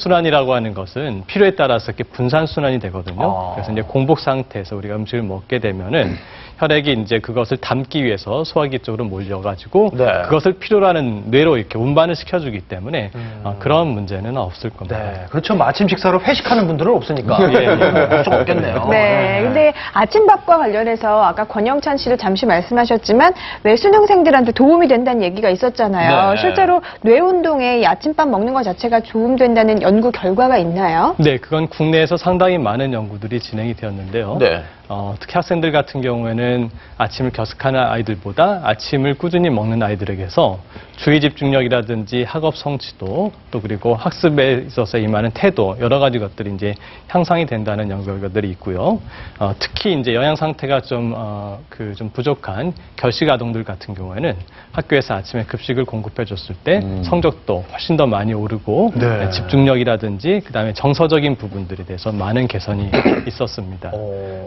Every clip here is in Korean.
순환이라고 하는 것은 필요에 따라서 이렇게 분산 순환이 되거든요. 그래서 이제 공복 상태에서 우리가 음식을 먹게 되면은 혈액이 이제 그것을 담기 위해서 소화기 쪽으로 몰려가지고 네. 그것을 필요로 하는 뇌로 이렇게 운반을 시켜주기 때문에 그런 문제는 없을 겁니다. 네, 그렇죠. 뭐 아침 식사로 회식하는 분들은 없으니까. 예. 좀 없겠네요. 네, 근데 아침밥과 관련해서 아까 권영찬 씨도 잠시 말씀하셨지만 왜 수능생들한테 도움이 된다는 얘기가 있었잖아요. 네. 실제로 뇌 운동에 이 아침밥 먹는 것 자체가 도움된다는 연구 결과가 있나요? 네, 그건 국내에서 상당히 많은 연구들이 진행이 되었는데요. 네. 특히 학생들 같은 경우에는 아침을 겨식하는 아이들보다 아침을 꾸준히 먹는 아이들에게서 주의 집중력이라든지 학업 성취도 또 그리고 학습에 있어서 임하는 태도 여러 가지 것들이 이제 향상이 된다는 연구 결과들이 있고요. 특히 이제 영양 상태가 좀 부족한 결식 아동들 같은 경우에는 학교에서 아침에 급식을 공급해 줬을 때 성적도 훨씬 더 많이 오르고 네. 집중력이라든지 그다음에 정서적인 부분들에 대해서 많은 개선이 있었습니다.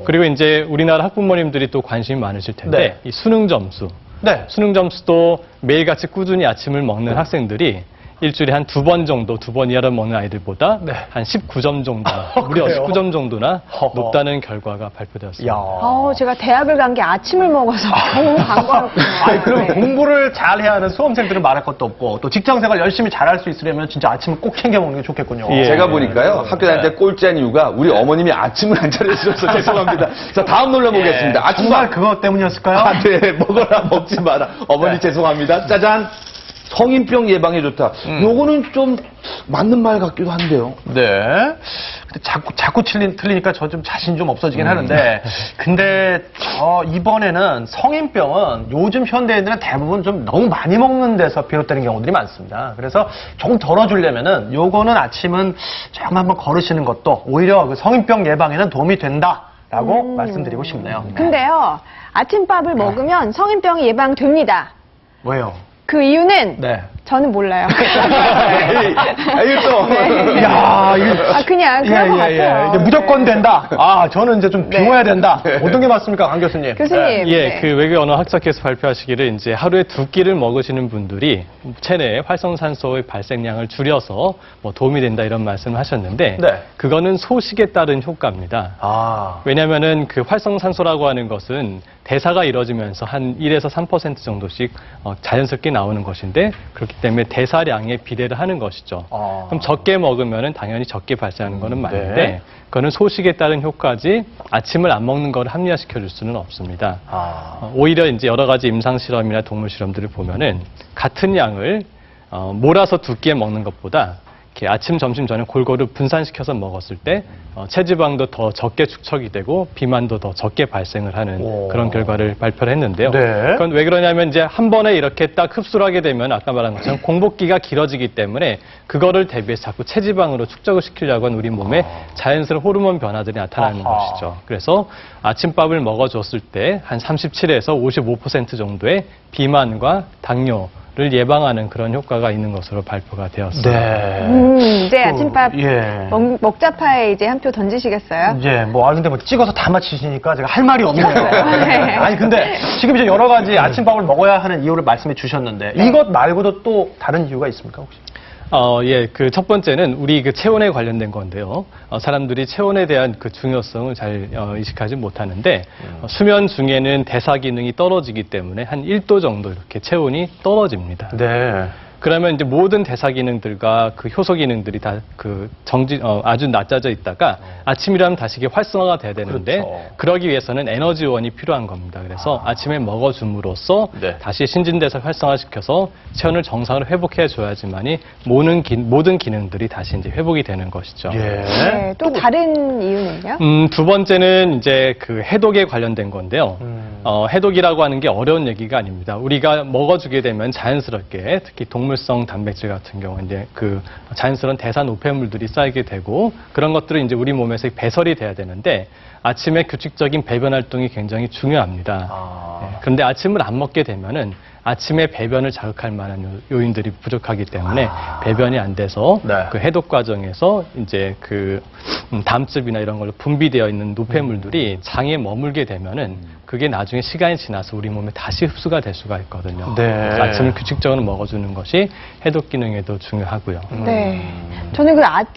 그리고 이제 우리나라 학부모님들이 또 관심이 많으실 텐데 네. 이 수능 점수, 네. 수능 점수도 매일같이 꾸준히 아침을 먹는 학생들이 일주일에 한 2번 정도, 2번 이하를 먹는 아이들보다 네. 한 19점 정도나, 무려 그래요? 19점 정도나 허허. 높다는 결과가 발표되었습니다. 제가 대학을 간 게 아침을 먹어서 너무 반가웠거든요. 아니, 그럼 네. 공부를 잘 해야 하는 수험생들은 말할 것도 없고, 또 직장 생활 열심히 잘할 수 있으려면 진짜 아침을 꼭 챙겨 먹는 게 좋겠군요. 예. 제가 보니까요, 학교 다닐 때 꼴찌한 이유가 우리 어머님이 아침을 안 차려주셔서 죄송합니다. 자, 다음 놀러보겠습니다. 네. 정말 그것 때문이었을까요? 아, 네. 먹어라, 먹지 마라. 어머니 네. 죄송합니다. 짜잔. 성인병 예방에 좋다. 요거는 좀 맞는 말 같기도 한데요. 네. 근데 자꾸 틀리니까 저 좀 자신 좀 없어지긴 하는데, 근데 이번에는 성인병은 요즘 현대인들은 대부분 좀 너무 많이 먹는 데서 비롯되는 경우들이 많습니다. 그래서 조금 덜어주려면은 요거는 아침은 조금 한번 걸으시는 것도 오히려 그 성인병 예방에는 도움이 된다라고 말씀드리고 싶네요. 근데요, 아침밥을 먹으면 성인병이 예방됩니다. 왜요? 그 이유는 네. 저는 몰라요. 이거 또. 야, 이거. 그냥 그런 것 같아요. 이게 무조건 된다. 저는 이제 좀 비워야 된다. 네. 어떤 게 맞습니까, 강 교수님? 교수님. 예, 네. 그 외교 언어 학자께서 발표하시기를 이제 하루에 2끼를 먹으시는 분들이 체내 활성산소의 발생량을 줄여서 뭐 도움이 된다 이런 말씀을 하셨는데 네. 그거는 소식에 따른 효과입니다. 왜냐하면은 그 활성산소라고 하는 것은 대사가 이루어지면서 한 1에서 3% 정도씩 자연스럽게 나오는 것인데 그렇기 때문에 대사량에 비례를 하는 것이죠. 그럼 적게 먹으면은 당연히 적게 발생하는 거는 맞는데 네. 그거는 소식에 따른 효과지 아침을 안 먹는 걸 합리화시켜 줄 수는 없습니다. 오히려 이제 여러 가지 임상 실험이나 동물 실험들을 보면은 같은 양을 몰아서 2끼에 먹는 것보다 이렇게 아침, 점심, 저녁 골고루 분산시켜서 먹었을 때 체지방도 더 적게 축적이 되고 비만도 더 적게 발생을 하는 그런 결과를 발표를 했는데요. 네. 그건 왜 그러냐면 이제 한 번에 이렇게 딱 흡수를 하게 되면 아까 말한 것처럼 공복기가 길어지기 때문에 그거를 대비해서 자꾸 체지방으로 축적을 시키려고 하는 우리 몸에 자연스러운 호르몬 변화들이 나타나는 것이죠. 그래서 아침밥을 먹어줬을 때 한 37에서 55% 정도의 비만과 당뇨 를 예방하는 그런 효과가 있는 것으로 발표가 되었습니다. 네. 이제 아침밥 예. 먹자파에 이제 한 표 던지시겠어요? 예, 근데 찍어서 다 맞히시니까 제가 할 말이 없네요. 네. 아니, 근데 지금 이제 여러 가지 아침밥을 먹어야 하는 이유를 말씀해 주셨는데, 이것 말고도 또 다른 이유가 있습니까, 혹시? 예, 그 첫 번째는 우리 그 체온에 관련된 건데요. 사람들이 체온에 대한 그 중요성을 잘 인식하지 못하는데 수면 중에는 대사 기능이 떨어지기 때문에 한 1도 정도 이렇게 체온이 떨어집니다. 네. 그러면 이제 모든 대사 기능들과 그 효소 기능들이 다 아주 낮아져 있다가 아침이라면 다시 이게 활성화가 돼야 되는데 그렇죠. 그러기 위해서는 에너지원이 필요한 겁니다. 그래서 아침에 먹어줌으로써 네. 다시 신진대사 활성화시켜서 체온을 정상으로 회복해 줘야지만이 모든 기능들이 다시 이제 회복이 되는 것이죠. 예. 네, 또 다른 이유는요? 두 번째는 이제 그 해독에 관련된 건데요. 해독이라고 하는 게 어려운 얘기가 아닙니다. 우리가 먹어주게 되면 자연스럽게 특히 동물성 단백질 같은 경우 이제 그 자연스러운 대사 노폐물들이 쌓이게 되고 그런 것들은 이제 우리 몸에서 배설이 돼야 되는데 아침에 규칙적인 배변 활동이 굉장히 중요합니다. 그런데 아침을 안 먹게 되면은 아침에 배변을 자극할 만한 요인들이 부족하기 때문에 배변이 안 돼서 네. 그 해독 과정에서 이제 그 담즙이나 이런 걸로 분비되어 있는 노폐물들이 장에 머물게 되면은 그게 나중에 시간이 지나서 우리 몸에 다시 흡수가 될 수가 있거든요. 네. 그래서 아침을 규칙적으로 먹어주는 것이 해독 기능에도 중요하고요. 네. 저는 그 아침